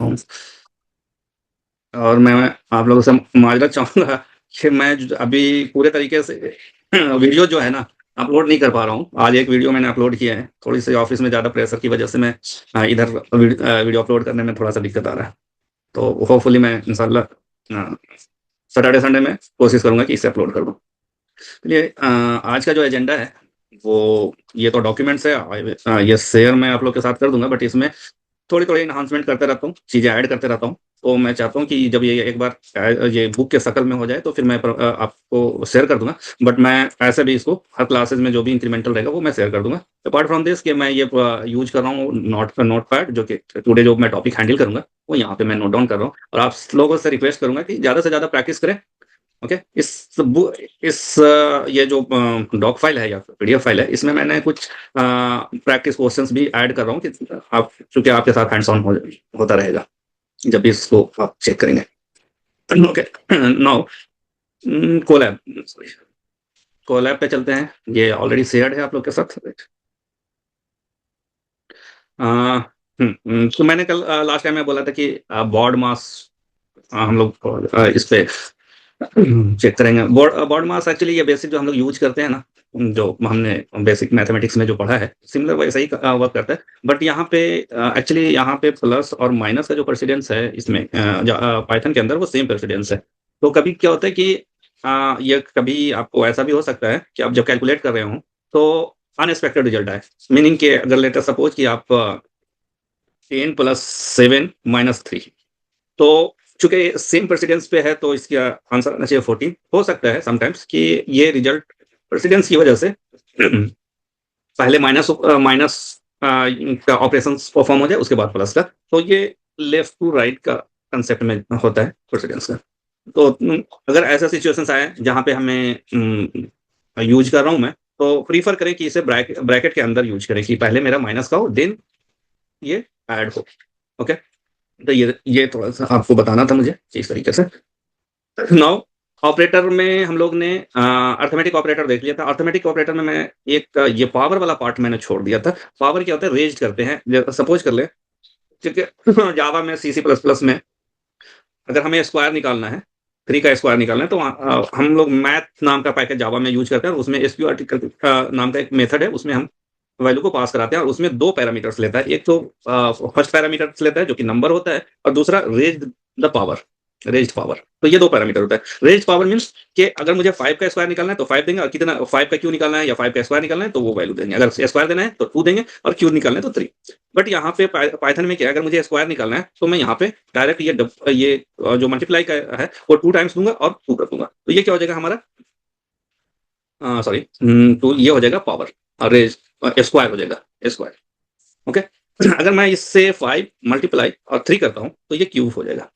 हूँ। और मैं आप लोगों से माज़रत चाहूँगा कि मैं ज अभी पूरे तरीके से वीडियो जो है ना, अपलोड नहीं कर पा रहा हूँ। आज एक वीडियो मैंने अपलोड किया है, थोड़ी-सी ऑफ़िस में ज़्यादा प्रेशर की वजह से मैं इधर वीडियो अपलोड करने में थोड़ा-सा दिक्कत आ रहा है। तो होपफुली मैं इंशाअल्लाह सैटरडे, संडे में कोशिश करूँगा कि इसे अपलोड कर दूँ। चलिए आज का जो एजेंडा है, वो ये तो डॉक्यूमेंट्स है ये शेयर मैं आप लोग के साथ कर दूँगा बट इसमें थोड़ी-थोड़ी एनहांसमेंट करते रहता हूँ, चीज़ें ऐड करते रहता हूँ। तो मैं चाहता हूँ कि जब ये एक बार ये बुक के शक्ल में हो जाए तो फिर मैं आपको शेयर कर दूँगा। बट मैं ऐसे भी इसको हर क्लासेस में जो भी इंक्रीमेंटल रहेगा वो मैं शेयर कर दूँगा। अपार्ट फ्रॉम दिस कि मैं ये यूज़ कर रहा हूँ नोटपैड जो कि टुडे जो मैं टॉपिक हैंडल करूँगा, वो यहाँ पे मैं नोट डाउन कर रहा हूँ और आप लोगों से रिक्वेस्ट करूँगा कि ज़्यादा से ज़्यादा प्रैक्टिस करें। ओके? ये जो डॉक फाइल है या पीडीएफ फाइल है, इसमें मैंने कुछ प्रैक्टिस क्वेश्चंस भी ऐड कर रहा हूँ कि आप चूँकि आपके साथ हैंड्स ऑन होता रहेगा, जब भी इसको आप चेक करेंगे। Okay, now Colab sorry Colab पे चलते हैं। ये ऑलरेडी शेयर्ड है आप लोग के साथ। अ, तो मैंने कल लास्ट टाइम मैं बोला था कि बॉड मास हम लोग इस पे चेक करेंगे। बॉड मास एक्चुअली ये बेसिक जो हम लोग यूज़ करते हैं ना, जो हमने बेसिक मैथमेटिक्स में जो पढ़ा है, सिमिलर वैसा ही वर्क करता है। बट यहाँ पे एक्चुअली यहाँ पे प्लस और माइनस का जो प्रेसिडेंस है इसमें पाइथन के अंदर वो सेम प्रेसिडेंस है। तो कभी क्या होता है कि ये कभी आपको ऐसा भी हो सकता है कि आप जब कैलकुलेट कर रहे हो, तो अनएक्सपेक्टेड रिजल्ट आए। मीनिंग कि अगर लेट अस सपोज कि आप 10 प्लस 7 माइनस 3 तो चूँकि सेम प्रेसिडेंस पे है तो इसका आंसर आना चाहिए 14 हो सकता है समटाइम्स कि ये रिजल्ट प्रेसिडेंस की वजह से पहले माइनस का ऑपरेशंस परफॉर्म हो जाए उसके बाद प्लस का। तो ये लेफ्ट टू राइट का कांसेप्ट में होता है प्रेसिडेंस का। तो अगर ऐसा सिचुएशंस आए जहाँ पे हमें यूज़ कर रहा हूँ मैं, तो प्रेफर करें कि इसे ब्रैकेट के अंदर यूज़ करें कि पहले मेरा माइनस का हो देन ये ऐड हो। ओके? तो ये थोड़ा-सा आपको बताना था मुझे इस तरीके से। नाउ ऑपरेटर में हम लोग ने अरिथमेटिक ऑपरेटर देख लिया था। अरिथमेटिक ऑपरेटर में मैं एक ये पावर वाला पार्ट मैंने छोड़ दिया था। पावर क्या होता है रेज़्ड करते हैं। सपोज़ कर लें ठीक है जावा में सी, सी प्लस प्लस में अगर हमें स्क्वायर निकालना है, 3 का स्क्वायर निकालना है तो हम लोग मैथ नाम का पैकेज जावा में यूज़ करते हैं और उसमें एसक्यूआरटी नाम का एक मेथड है उसमें हम वैल्यू को पास कराते हैं और उसमें 2 पैरामीटर्स लेता है। एक तो फर्स्ट पैरामीटर्स लेता है जो कि नंबर होता है और दूसरा रेज़्ड पावर। तो ये 2 पैरामीटर होता है। रेज़्ड पावर मीन्स कि अगर मुझे 5 का स्क्वायर निकालना है तो 5 देंगे और कितना 5 का क्यूब निकालना है या 5 का स्क्वायर निकालना है तो वो वैल्यू देंगे। अगर स्क्वायर देना है तो 2 देंगे और क्यूब निकालना है तो 3। बट यहाँ पे पाइथन में क्या है अगर मुझे स्क्वायर निकालना है तो मैं यहाँ पे डायरेक्ट ये जो मल्टीप्लाई का है वो 2 टाइम्स दूँगा और 2 कर दूँगा। तो ये क्या हो जाएगा हमारा सॉरी तो ये हो जाएगा पावर और स्क्वायर हो जाएगा स्क्वायर। ओके? अगर मैं इससे 5 मल्टीप्लाई और 3 करता हूँ तो ये क्यूब हो जाएगा।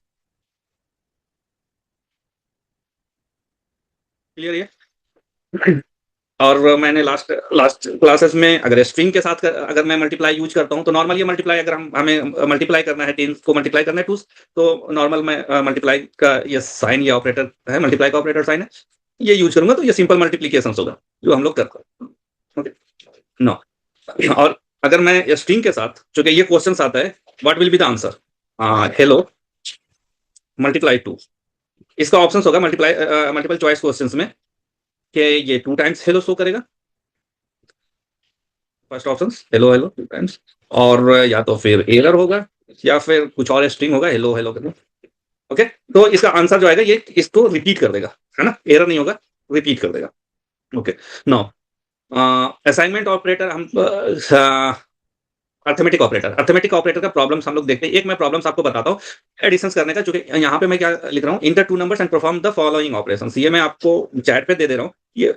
क्लियर ये? और मैंने लास्ट लास्ट क्लासेस में अगर स्ट्रिंग के साथ अगर मैं मल्टीप्लाई यूज़ करता हूँ, तो नॉर्मल ये मल्टीप्लाई अगर हमें मल्टीप्लाई करना है 10 को मल्टीप्लाई करना है 2 तो नॉर्मल मैं मल्टीप्लाई का ये साइन ये ऑपरेटर है, मल्टीप्लाई का ऑपरेटर साइन है, ये यूज़ करूँगा तो ये सिंपल मल्टीप्लिकेशंस होगा, जो हम लोग करते हैं। ओके? नो और अगर मैं स्ट्रिंग के साथ चूँकि ये क्वेश्चन्स आता है, what will be the answer? Hello multiply 2 इसका ऑप्शंस होगा मल्टीपल चॉइस क्वेश्चंस में कि ये 2 टाइम्स हेलो शो करेगा। First option hello hello 2 times और या तो फिर एरर होगा या फिर कुछ और स्ट्रिंग होगा हेलो हेलो करके। ओके? तो इसका आंसर जो आएगा ये इसको रिपीट कर देगा, है ना? एरर नहीं होगा, रिपीट कर देगा। ओके, नाउ असाइनमेंट ऑपरेटर हम अरिथमेटिक ऑपरेटर का प्रॉब्लम्स हम लोग देखते हैं। एक मैं प्रॉब्लम्स आपको बताता हूँ एडिशंस करने का चूँकि यहाँ पे मैं क्या लिख रहा हूँ inter 2 numbers and perform the following operations ये मैं आपको चैट पे दे दे रहा हूँ। ये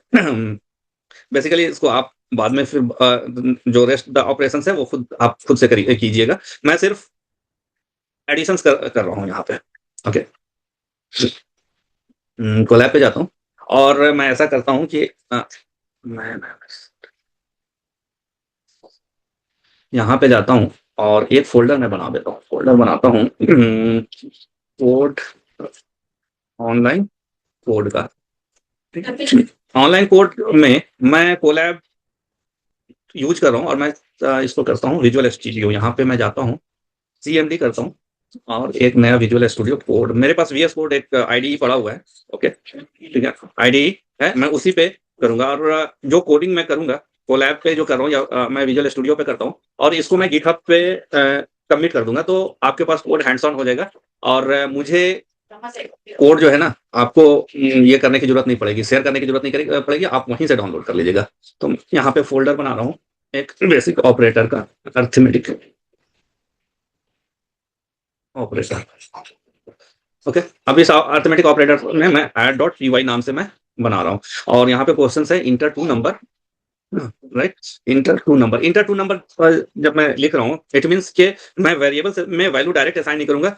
बेसिकली इसको आप बाद में फिर जो रेस्ट द ऑपरेशंस है वो आप खुद से कीजिएगा। मैं सिर्फ एडिशंस कर रहा हूँ यहाँ पे। ओके? कोलैब पे जाता हूँ और मैं ऐसा करता हूँ कि मैं यहाँ पे जाता हूँ और एक फ़ोल्डर मैं बना देता हूँ। फ़ोल्डर बनाता हूँ कोड ऑनलाइन कोड का, ठीक है? ऑनलाइन कोड में मैं कोलैब यूज़ कर रहा हूँ और मैं इसको करता हूँ विजुअल स्टूडियो। यहाँ पे मैं जाता हूँ, सीएमडी करता हूँ और एक नया विजुअल स्टूडियो कोड, मेरे पास वीएस कोड एक आईडीई पड़ा हुआ है। ओके, ठीक है, आईडीई है, मैं उसी पे करूंगा। और जो कोडिंग मैं करूंगा कोलैब पे जो कर रहा हूँ, या मैं विजुअल स्टूडियो पे करता हूँ, और इसको मैं गिटहब पे सबमिट कर दूंगा, तो आपके पास कोड हैंड्स ऑन हो जाएगा। और मुझे कोड जो है ना, आपको ये करने की जरूरत नहीं पड़ेगी, शेयर करने की जरूरत नहीं पड़ेगी, आप वहीं से डाउनलोड कर लीजिएगा। तो यहाँ पे फोल्डर बना रहा हूँ एक बेसिक ऑपरेटर का, अर्थमेटिक ऑपरेटर। ओके, अब इस अर्थमेटिक ऑपरेटर में मैं ऐड डॉट पी वाई नाम से मैं बना रहा हूँ। और यहाँ पे क्वेश्चन है enter two number, right, enter two number जब मैं लिख रहा हूँ, इट मीन्स के मैं वेरिएबल से मैं वैल्यू डायरेक्ट असाइन नहीं करूंगा,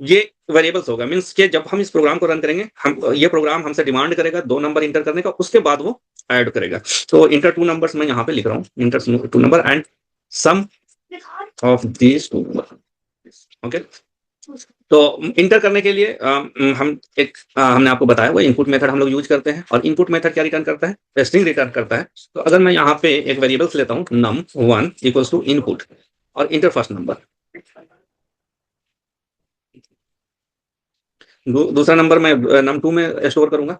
ये वेरिएबल्स होगा। मीन्स के जब हम इस प्रोग्राम को रन करेंगे, हम ये प्रोग्राम हमसे डिमांड करेगा 2 नंबर इंटर करने का, उसके बाद वो ऐड करेगा। तो इंटर टू नंबर्स मैं यहाँ पे लिख रहा हूँ, enter two number and sum of these 2 number. Okay, तो इंटर करने के लिए हम एक हमने आपको बताया वो इनपुट मेथड हम लोग यूज करते हैं। और इनपुट मेथड क्या रिटर्न करता है? स्ट्रिंग रिटर्न करता है। तो अगर मैं यहाँ पे एक वेरिएबल्स लेता हूँ num1 इक्वल्स टू इनपुट और इंटर फर्स्ट नंबर, दूसरा नंबर मैं num2 में स्टोर करूंगा,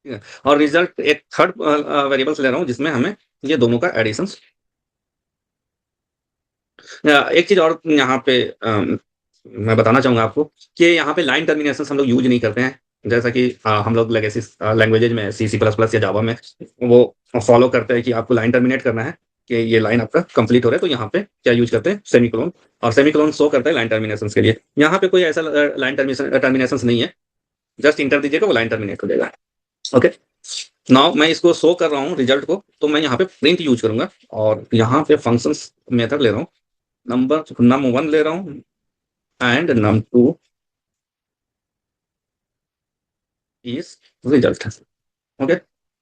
ठीक है। और रिजल्ट एक थर्ड वेरिएबल्स ले रहा हूँ जिसमें हमें ये दोनों का एडिशन। एक चीज और यहाँ पे मैं बताना चाहूंगा आपको कि यहाँ पे लाइन टर्मिनेशन हम लोग यूज नहीं करते हैं, जैसा कि हम लोग लेगेसी लैंग्वेजेज में सी सी प्लस प्लस या जावा में वो फॉलो करते हैं कि आपको लाइन टर्मिनेट करना है, कि ये लाइन आपका कंप्लीट हो रहा है, तो यहाँ पे क्या यूज करते हैं? सेमीकोलन। और सेमीकोलन शो करता है लाइन टर्मिनेशन के लिए। यहाँ पे कोई ऐसा लाइन टर्मिनेशन नहीं है, जस्ट इंटर दीजिएगा, वो लाइन टर्मिनेट हो जाएगा। ओके, नाउ मैं इसको शो कर रहा हूँ रिजल्ट को, तो मैं यहाँ पे प्रिंट यूज करूंगा, और यहाँ पे फंक्शंस मेथड ले रहा हूँ, नंबर num1 ले रहा हूँ and num2 is result. Okay,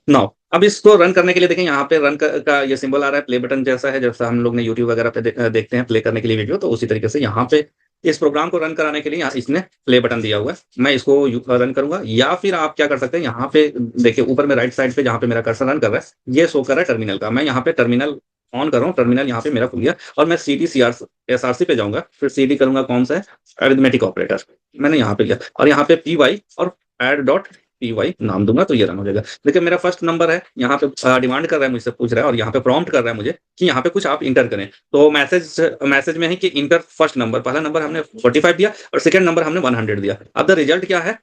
now अब इसको रन करने के लिए देखें, यहाँ पे रन का ये सिंबल आ रहा है, प्ले बटन जैसा है, जैसा हम लोग ने यूट्यूब वगैरह पे देखते हैं प्ले करने के लिए वीडियो, तो उसी तरीके से यहाँ पे इस प्रोग्राम को रन कराने के लिए यहाँ इसने प्ले बटन दिया हुआ है। मैं इसको रन करूंगा, या फिर आप क्या कर सकते हैं, यहाँ पे देखिए ऊपर में राइट साइड पे जहाँ पे मेरा कर्सर रन कर रहा है, ये शो कर रहा है टर्मिनल का। मैं यहाँ पे टर्मिनल ऑन कर रहा हूँ, टर्मिनल यहाँ पे मेरा खुल गया, और मैं C D C R S R C पे जाऊंगा, फिर सी डी करूंगा कौन सा है, अरिथमेटिक ऑपरेटर, मैंने यहाँ पे किया, और यहाँ पे पी वाई और एड डॉट पी वाई नाम दूंगा, तो ये रन हो जाएगा। देखिए मेरा फर्स्ट नंबर है, यहाँ पे डिमांड कर रहा है, मुझसे पूछ रहा है, और यहाँ पे प्रॉम्प्ट कर रहा है मुझे कि यहाँ पे कुछ आप इंटर करें। तो मैसेज में है कि इंटर फर्स्ट नंबर, पहला नंबर हमने 45 दिया और सेकंड नंबर हमने 100 दिया। अब द रिजल्ट क्या है?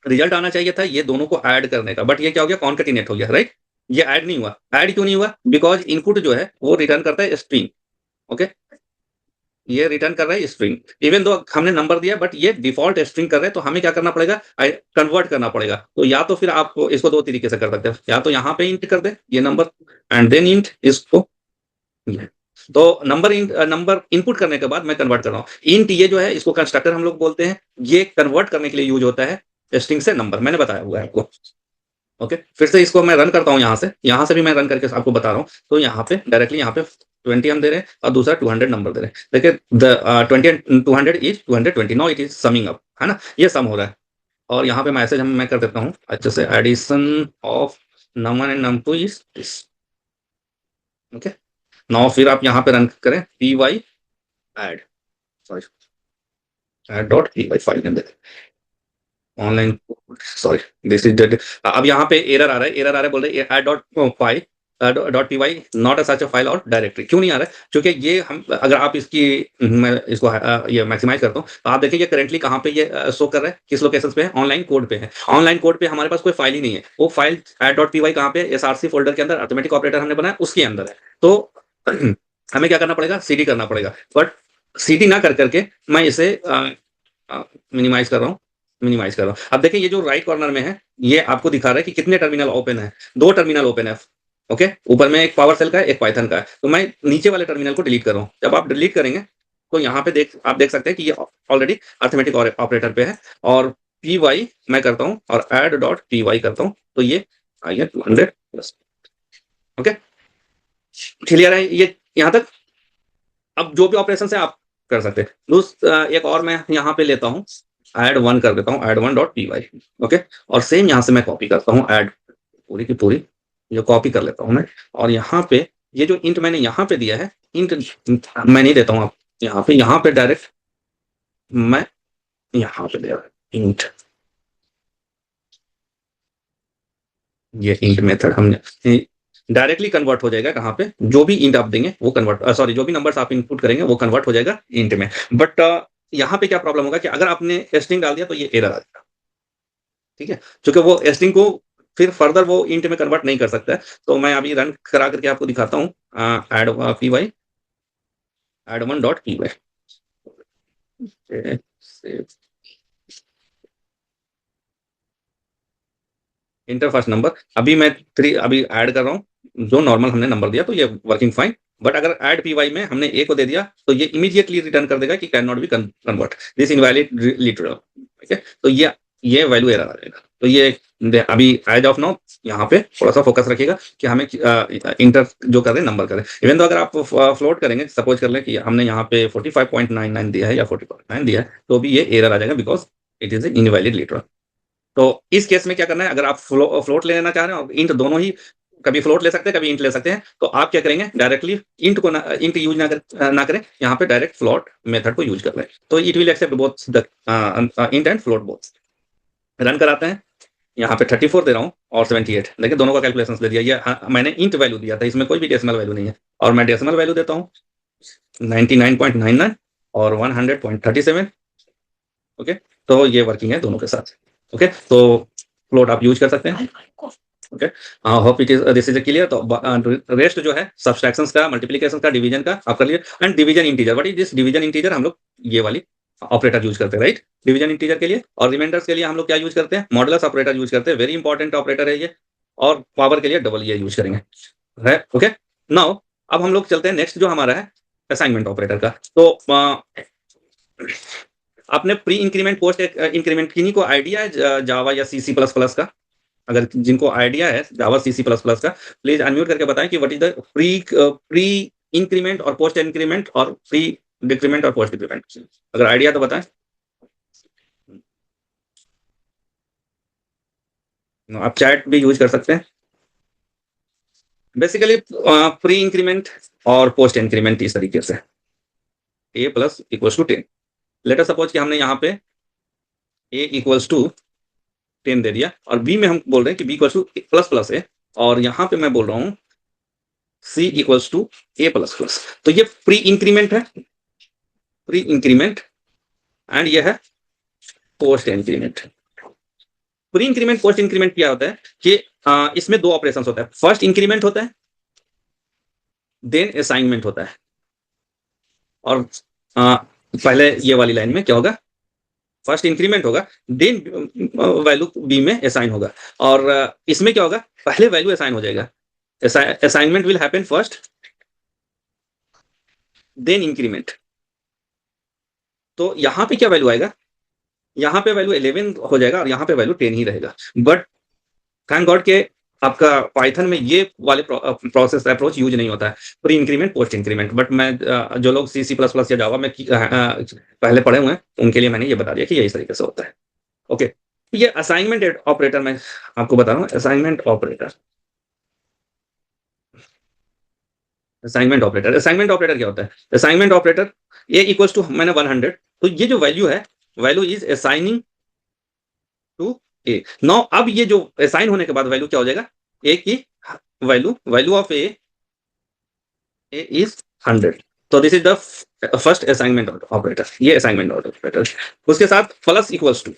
रिजल्ट आना चाहिए था ये दोनों को ऐड करने का, बट ये क्या हो गया? कॉन्केटिनेट हो गया, राइट। ये ऐड नहीं हुआ। ऐड क्यों नहीं हुआ? बिकॉज इनपुट जो है वो रिटर्न करता है स्ट्रिंग। ओके, ये रिटर्न कर रहा है स्ट्रिंग, इवन दो हमने नंबर दिया, बट ये डिफॉल्ट स्ट्रिंग कर रहे हैं, तो हमें क्या करना पड़ेगा? कन्वर्ट करना पड़ेगा। तो या तो फिर आप इसको दो तरीके से कर सकते हो, या तो यहाँ पे इंट कर दे ये नंबर, एंड देन इंट इसको ये। तो नंबर इनपुट करने के बाद मैं कन्वर्ट कर रहा हूँ। इंट ये जो है इसको कंस्ट्रक्टर हम लोग बोलते हैं, ये कन्वर्ट करने के लिए यूज होता है स्ट्रिंग से नंबर, मैंने बताया हुआ है आपको। ओके, फिर से इसको मैं रन करता हूँ, यहाँ से भी मैं रन करके आपको बता रहा हूँ। तो यहाँ पे डायरेक्टली यहाँ पे 20 हम दे रहे हैं, और दूसरा 200 नंबर दे रहे हैं। देखिए the 20 and 200 is 220, now it is summing up, है ना, ये सम हो रहा है। और यहाँ पे मैसेज मैं कर देता हूँ अच्छे से, addition of num1 and num2 is this. Okay, now फिर आप यहाँ पे रन करें, P Y add, sorry, add dot P Y file the online, sorry, this is dead. अब यहाँ पे एरर आ रहा है, बोल रहे हैं dot file dot P Y not such a file और डायरेक्टरी। क्यों नहीं आ रहा है? क्योंकि ये हम अगर आप इसकी मैं इसको ये मैक्सिमाइज करता हूँ, तो आप देखिए ये करेंटली कहाँ पे ये शो कर रहा है, किस लोकेशन पे है? ऑनलाइन कोड पे है। ऑनलाइन कोड पे हमारे पास कोई फाइल ही नहीं है, वो file add dot P Y कहाँ पे? एस आर सी फोल्डर के अंदर, अर्थमेटिक ऑपरेटर हमने बनाया उसके अंदर है। तो हमें क्या करना पड़ेगा? सीडी करना पड़ेगा, बट सीडी ना कर करके मैं इसे मिनिमाइज कर रहा हूँ, अब देखिए ये जो राइट कॉर्नर में है, ये आपको दिखा रहा है कि कितने टर्मिनल ओपन है। 2 टर्मिनल ओपन है। ओके, ऊपर में एक पावर सेल का है, एक पाइथन का है। तो मैं नीचे वाले टर्मिनल को डिलीट कर रहा हूँ। जब आप डिलीट करेंगे तो यहाँ पे आप देख सकते हैं कि ये ऑलरेडी अर्थमेटिक ऑपरेटर पे है, और पी वाई मैं करता हूँ और एड डॉट पी वाई करता हूँ, तो ये आ गया 200 प्लस। ओके, क्लियर है ये यहाँ तक? अब जो भी ऑपरेशन है आप कर सकते हैं। एक और मैं यहाँ पे लेता हूँ, ऐड 1 कर देता हूँ, add 1 dot P Y. Okay, और सेम यहाँ से मैं कॉपी करता हूँ, ऐड पूरी की पूरी जो कॉपी कर लेता हूँ मैं, और यहाँ पे ये जो इंट मैंने यहाँ पे दिया है, इंट मैं नहीं देता हूँ आप यहाँ पे डायरेक्ट मैं यहाँ पे दे रहा हूँ इंट। ये इंट मेथड हमने डायरेक्टली कन्वर्ट हो जाएगा कहाँ पे, जो भी इंट आप देंगे वो कन्वर्ट, सॉरी जो भी नंबर्स आप इनपुट करेंगे वो कन्वर्ट हो जाएगा इंट में। बट यहाँ पे क्या प्रॉब्लम होगा कि अगर आपने स्ट्रिंग डाल दिया तो ये एरर आ जाएगा, ठीक है, क्योंकि वो स्ट्रिंग को फिर फर्दर वो इंट में कन्वर्ट नहीं कर सकता है। तो मैं अभी रन करा करके आपको दिखाता हूँ, add P Y add one dot P Y, enter first number. अभी मैं 3 अभी ऐड कर रहा हूँ, जो नॉर्मल हमने नंबर दिया तो ये वर्किंग फाइन। बट अगर ऐड पी वाई में हमने ए को दे दिया तो ये इमीडिएटली रिटर्न कर देगा कि can not be convert this invalid literal, ठीक है। तो ये वैल्यू एरर आ जाएगा। तो ये अभी एज ऑफ नाउ यहाँ पे थोड़ा सा फोकस रखिएगा कि हमें इंटर जो कर रहे हैं नंबर करें। इवन तो अगर आप फ्लोट करेंगे, सपोज कर लें कि हमने यहाँ पे 45.99 दिया है या 40.9 दिया है, तो भी ये एरर आ जाएगा because it is invalid literal. तो इस केस में क्या करना है, अगर आप फ्लोट ले लेना चाह रहे हैं और इंट दोनों ही, कभी फ्लोट ले सकते हैं कभी इंट ले सकते हैं, तो आप क्या करेंगे डायरेक्टली इंट यूज ना करें, यहाँ पे डायरेक्ट फ्लोट मेथड को यूज कर रहे हैं। तो it will accept both the int and float both. Run कराते हैं, यहाँ पे 34 दे रहा हूँ और 78, देखिए दोनों का कैलकुलेशन दे दिया। ये मैंने इंट वैल्यू दिया था, इसमें कोई भी डेसिमल वैल्यू नहीं है, और मैं डेसिमल वैल्यू देता हूँ 99.99 और 100.37। ओके, तो ये वर्किंग है दोनों के साथ। ओके, तो फ्लोट आप यूज कर सकते हैं। Okay, hope it is this is clear. तो रेस्ट जो है सब्सट्रैक्शंस का, मल्टीप्लिकेशन का, डिवीजन का आप कर लिए। And division integer, what is this division integer, हम लोग ये वाली ऑपरेटर यूज करते हैं, राइट, डिवीजन इंटीजर के लिए। और रिमाइंडर्स के लिए हम लोग क्या यूज करते हैं, मॉडुलस ऑपरेटर यूज करते हैं, वेरी इंपॉर्टेंट ऑपरेटर है ये। और पावर के लिए डबल ये यूज करेंगे, है। ओके, नाउ अब हम लोग चलते हैं नेक्स्ट जो हमारा है असाइनमेंट ऑपरेटर का। तो आपने प्री इंक्रीमेंट पोस्ट इंक्रीमेंट किन्हीं को आइडिया है जावा या सी सी प्लस प्लस का? अगर जिनको आइडिया है Java C C plus plus का, प्लीज अनम्यूट करके बताएं कि what is the pre increment और पोस्ट इंक्रीमेंट और प्री डिक्रीमेंट और पोस्ट डिक्रीमेंट, अगर आइडिया तो बताएं। आप चैट भी यूज कर सकते हैं। बेसिकली प्री इंक्रीमेंट और पोस्ट इंक्रीमेंट इस तरीके से, A plus equals to 10। Later suppose कि हमने यहाँ पे ए इक्वल्स टू 10 दे दिया, और बी में हम बोल रहे हैं कि B equals to plus plus है, और यहाँ पे मैं बोल रहा हूँ C equals to A plus plus. तो ये प्री इंक्रीमेंट है, प्री इंक्रीमेंट, एंड ये है post increment. Pre increment post increment क्या होता है कि इसमें दो ऑपरेशन होता है, फर्स्ट इंक्रीमेंट होता है, देन असाइनमेंट होता है। और पहले ये वाली लाइन में क्या होगा, फर्स्ट इंक्रीमेंट होगा, देन वैल्यू बी में असाइन होगा। और इसमें क्या होगा, पहले वैल्यू असाइन हो जाएगा, assignment will happen first then increment. तो यहाँ पे क्या वैल्यू आएगा, यहाँ पे वैल्यू 11 हो जाएगा और यहाँ पे वैल्यू 10 ही रहेगा। बट थैंक गॉड के आपका पाइथन में ये वाले प्रोसेस अप्रोच यूज नहीं होता है, pre increment post increment. But मैं जो लोग सी सी प्लस प्लस या जावा में पहले पढ़े हुए हैं उनके लिए मैंने ये बता दिया कि ये इस तरीके से होता है। ओके, ये असाइनमेंट ऑपरेटर मैं आपको बता रहा हूँ, assignment operator, assignment operator, assignment operator क्या होता है, assignment operator A equals to मैंने 100, तो ये जो वैल्यू है, value is assigning to A. Now अब ये जो असाइन होने के बाद वैल्यू क्या हो जाएगा, ए की value, value of A is 100। तो this is the first assignment operator, ये असाइनमेंट ऑपरेटर। उसके साथ plus equals to,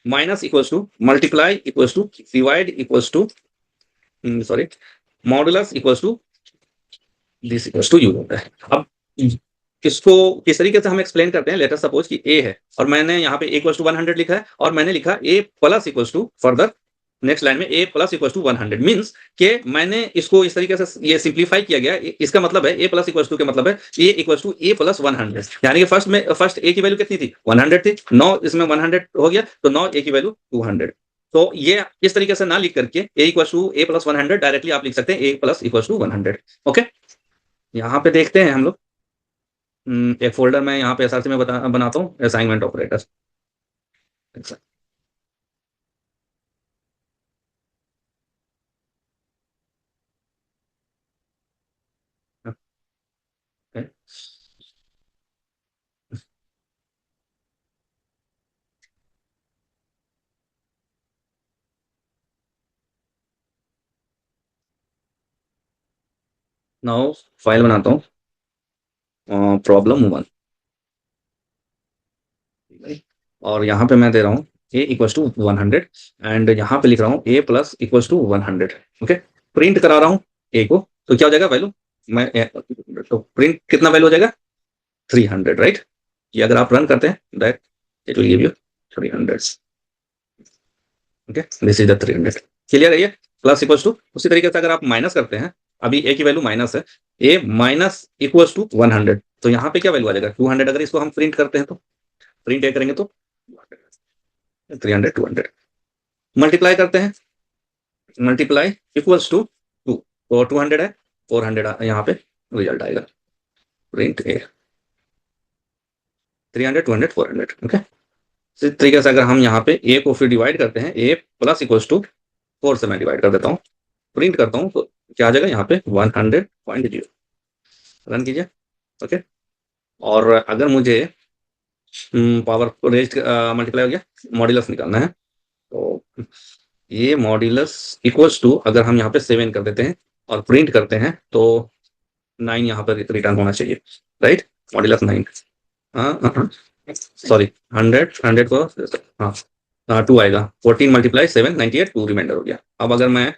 minus equals to, multiply equals to, divide equals to, sorry, modulus equals to, this equals to use होता है। अब इसको किस तरीके से हम एक्सप्लेन करते हैं, लेटर सपोज कि ए है और मैंने यहाँ पे इक्वल्स टू 100 लिखा है, और मैंने लिखा A plus equals to, further next line में A plus equals to 100 means के मैंने इसको इस तरीके से ये सिंप्लीफाई किया गया। इसका मतलब है ए प्लस इक्वल्स टू के मतलब है ए इक्वल्स टू ए प्लस 100, यानी कि फर्स्ट ए की वैल्यू कितनी थी, 100 थी, 9 इसमें 100 हो गया, तो 9 ए की वैल्यू 200। तो ये इस तरीके से ना लिख करके A equals to A plus 100 directly आप लिख सकते हैं A plus equals to 100। Okay, यहाँ पे देखते हैं हम लोग, एक फोल्डर में यहाँ पे एसआरसी में बनाता हूँ असाइनमेंट ऑपरेटर। नाउ फाइल बनाता हूँ, प्रॉब्लम 1, और यहाँ पे मैं दे रहा हूँ a इक्वल्स टू 100 एंड यहाँ पे लिख रहा हूँ a plus equals to 100। Okay, print करा रहा हूँ a को, तो क्या हो जाएगा वैल्यू, मैं तो प्रिंट कितना वैल्यू हो जाएगा 300, राइट। ये अगर आप रन करते हैं that it will give you 300। Okay, this is the 300। Clear है ये, प्लस इक्वल्स टू। उसी तरीके से अगर आप माइनस करते हैं, अभी a की वैल्यू माइनस है, a माइनस इक्वल्स टू 100, तो यहाँ पे क्या वैल्यू आ जाएगा 200। अगर इसको हम प्रिंट करते हैं तो प्रिंट a करेंगे तो 300 200 मल्टीप्लाई करते हैं, मल्टीप्लाई इक्वल्स टू 2, तो 200 है 400 यहाँ पे रिजल्ट आएगा, प्रिंट ए 300 200 400। ओके, इसी तरीके से अगर हम यहाँ पे ए को फिर डिवाइड करते हैं, ए प्लस इक्वल्स टू 4 से मैं डिवाइड कर देता हूँ, प्रिंट करता हूँ, तो क्या आ जाएगा यहाँ पे 100.0। रन कीजिए। ओके, और अगर मुझे पावर रेस्ट मल्टीप्लाई हो गया, मॉड्यूलस निकालना है, तो ये मॉड्यूलस इक्वल्स टू, अगर हम यहाँ पे 7 कर देते हैं और प्रिंट करते हैं तो 9 यहाँ पर रिटर्न होना चाहिए, राइट। मॉड्यूलस 9, हाँ सॉरी 100 को, हाँ 2 आएगा, 14 मल्टीप्लाई 7 98, 2 रिमाइंडर हो गया। अब अगर मैं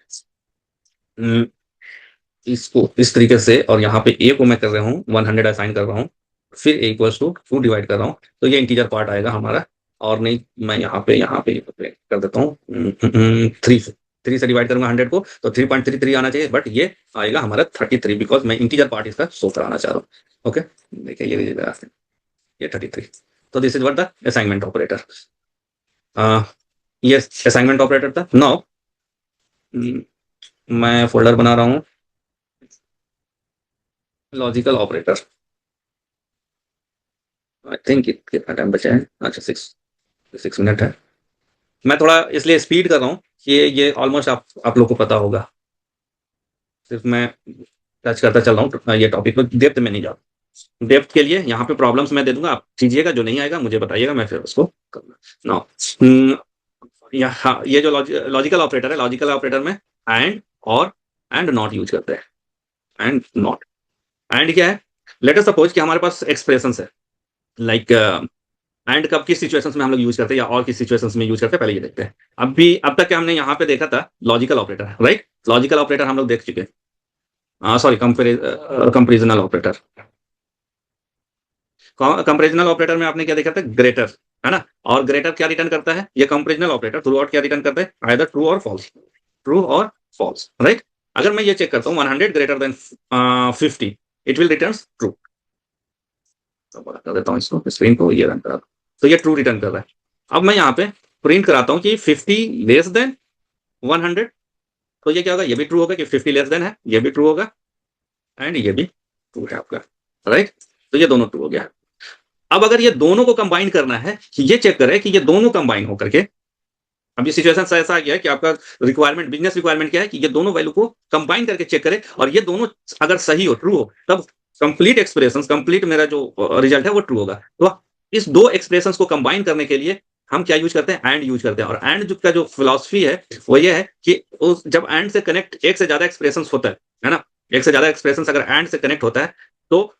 इसको इस तरीके से, और यहाँ पे ए को मैं कर रहा हूँ 100 असाइन कर रहा हूँ, फिर ए इक्वल्स टू 2 डिवाइड कर रहा हूँ, तो ये इंटीजर पार्ट आएगा हमारा। और नहीं, मैं यहाँ पे कर देता हूँ 3 से, 3 से डिवाइड करूंगा 100 को, तो 3.33 आना चाहिए, बट ये आएगा हमारा 33, बिकॉज मैं इंटीजर पार्ट इसका शो कराना चाह रहा हूँ। ओके, देखिए ये 33। तो this is what the assignment operator, ये असाइनमेंट ऑपरेटर था। नाउ मैं फोल्डर बना रहा हूँ लॉजिकल ऑपरेटर। आई थिंक कितना टाइम बचा है, अच्छा 6 मिनट है। मैं थोड़ा इसलिए स्पीड कर रहा हूँ कि ये ऑलमोस्ट आप लोग को पता होगा, सिर्फ मैं टच करता चल रहा हूँ ये टॉपिक पर, डेप्थ में नहीं जाता। डेप्थ के लिए यहाँ पे प्रॉब्लम्स मैं दे दूंगा, आप कीजिएगा, जो नहीं आएगा मुझे बताइएगा, मैं फिर उसको करूँगा। नाउ यहाँ ये जो लॉजिकल ऑपरेटर है, लॉजिकल ऑपरेटर में एंड और एंड नॉट यूज करते हैं। एंड नॉट, एंड क्या है, लेट अस सपोज कि हमारे पास एक्सप्रेशंस है, लाइक एंड कब किस सिचुएशंस में हम लोग यूज करते हैं या और किस सिचुएशंस में यूज करते हैं, पहले ये देखते हैं। अब तक क्या हमने यहाँ पे देखा था logical operator, right. Logical operator हम लोग देख चुके हैं, सॉरी कंपेरिजनल ऑपरेटर। कंपेरिजनल ऑपरेटर में आपने क्या देखा था, ग्रेटर, है ना। और ग्रेटर क्या रिटर्न करता है, ये कंपेरिजनल ऑपरेटर थ्रू आउट क्या रिटर्न करता है, आइदर ट्रू और फॉल्स, ट्रू और फॉल्स, राइट। अगर मैं ये चेक करता हूँ 100 greater than 50, it will return true. तो बड़ा कर देता हूँ इसको, स्क्रीन को ये रन करा, तो ये ट्रू रिटर्न कर रहा है। अब मैं यहाँ पे प्रिंट कराता हूँ कि 50 लेस देन 100, तो ये क्या होगा, ये भी ट्रू होगा कि 50 लेस देन है, ये भी ट्रू होगा, एंड ये भी ट्रू है आपका, राइट। तो ये दोनों ट्रू हो गया। अब अगर ये दोनों को कंबाइन करना है, ये चेक करें कि ये दोनों कंबाइन होकर के, अब ये सिचुएशन ऐसा आ गया है कि आपका रिक्वायरमेंट, बिजनेस रिक्वायरमेंट क्या है कि ये दोनों वैल्यू को कंबाइन करके चेक करें, और ये दोनों अगर सही हो, ट्रू हो, तब कंप्लीट एक्सप्रेशन, कंप्लीट मेरा जो रिजल्ट है वो ट्रू होगा। तो इस दो एक्सप्रेशन को कंबाइन करने के लिए हम क्या यूज करते हैं, एंड यूज करते हैं। और एंड का जो फिलॉसफी है वो ये है कि जब एंड से कनेक्ट एक से ज्यादा एक्सप्रेशन होता है ना, एक से ज्यादा एक्सप्रेशन अगर एंड से कनेक्ट होता है तो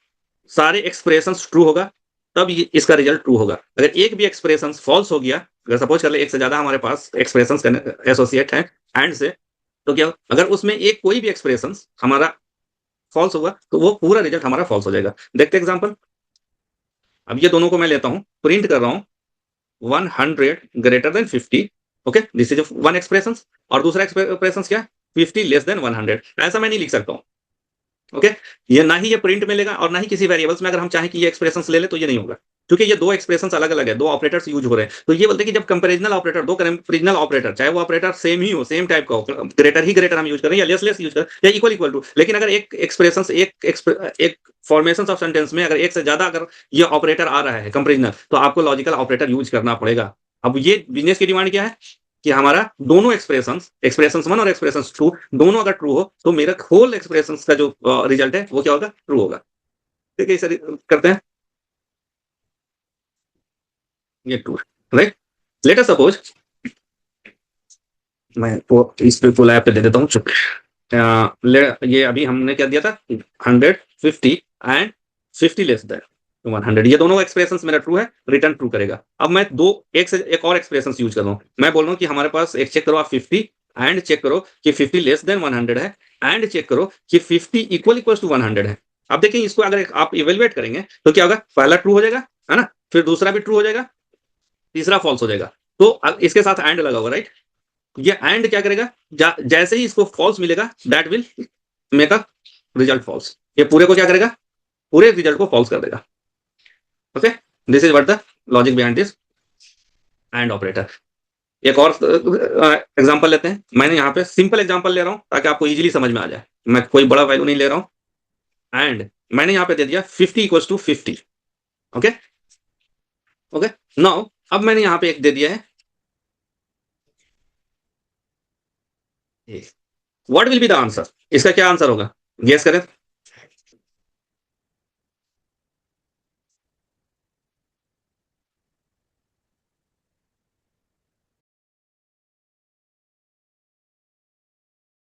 सारे एक्सप्रेशन ट्रू होगा, तब इसका रिजल्ट ट्रू होगा। अगर एक भी एक्सप्रेशन फॉल्स हो गया, अगर सपोज कर ले एक से ज्यादा हमारे पास एक्सप्रेशन एसोसिएट है एंड से, तो क्या, अगर उसमें एक कोई भी एक्सप्रेशन हमारा फॉल्स हुआ तो वो पूरा रिजल्ट हमारा फॉल्स हो जाएगा। देखते एग्जांपल, अब ये दोनों को मैं लेता हूं, प्रिंट कर रहा हूं 100 greater than 50। Okay, this is one expression. और दूसरा एक्सप्रेशन क्या, 50 लेस देन 100। ऐसा मैं नहीं लिख सकता हूं। ओके, ये ना ही ये प्रिंट में लेगा और ना ही किसी वेरिएबल्स में अगर हम चाहें कि ये एक्सप्रेशंस ले ले तो ये नहीं होगा, क्योंकि ये दो एक्सप्रेशंस अलग अलग है, दो ऑपरेटर्स यूज हो रहे हैं। तो ये बोलते हैं कि जब कंपेरिजनल ऑपरेटर, दो कंपेरिजनल ऑपरेटर, चाहे वो ऑपरेटर सेम ही हो, सेम टाइप का हो, ग्रेटर ही ग्रेटर हम यूज करें या लेस लेस यूज करें या इक्वल इक्वल टू, लेकिन अगर एक एक्सप्रेशन एक फॉर्मेशन ऑफ सेंटेंस में अगर एक से ज्यादा अगर ये ऑपरेटर आ रहा है कंपेरिजनल, तो आपको लॉजिकल ऑपरेटर यूज करना पड़ेगा। अब ये बिजनेस की डिमांड क्या है कि हमारा दोनों एक्सप्रेशंस 1 और एक्सप्रेशंस 2 दोनों अगर ट्रू हो तो मेरा होल एक्सप्रेशंस का जो रिजल्ट है वो क्या होगा, ट्रू होगा। ठीक है, इसे करते हैं, ये true, right. Let us suppose मैं इस पे फुल ऐप पे दे देता हूँ, ये अभी हमने क्या दिया था, 150 एंड 50 लेस देन 100, ये दोनों एक्सप्रेशंस मेरा ट्रू है, रिटर्न ट्रू करेगा। अब मैं दो एक से एक और एक्सप्रेशंस यूज कर रहा हूँ, मैं बोल रहा हूँ कि हमारे पास एक चेक करो आप 50 एंड चेक करो कि 50 लेस देन 100 है, एंड चेक करो कि 50 इक्वल इक्वल टू 100 है। अब देखिए इसको अगर आप इवेलुएट करेंगे तो क्या होगा, पहला ट्रू हो जाएगा, है ना, फिर दूसरा भी ट्रू हो जाएगा, तीसरा फॉल्स हो जाएगा। तो इसके साथ एंड लगा होगा, राइट। ये एंड क्या करेगा, जैसे ही इसको फॉल्स मिलेगा that will make a result false, ये पूरे को क्या करेगा, पूरे रिजल्ट को फॉल्स कर देगा। Okay, this is what the logic behind this and operator. एक और एग्जांपल लेते हैं, मैंने यहाँ पे सिंपल एग्जांपल ले रहा हूँ ताकि आपको इजीली समझ में आ जाए, मैं कोई बड़ा वैल्यू नहीं ले रहा हूँ। एंड मैंने यहाँ पे दे दिया 50 equals to 50। Okay, okay, now अब मैंने यहाँ पे एक दे दिया है, what will be the answer, इसका क्या आंसर होगा, गेस करें।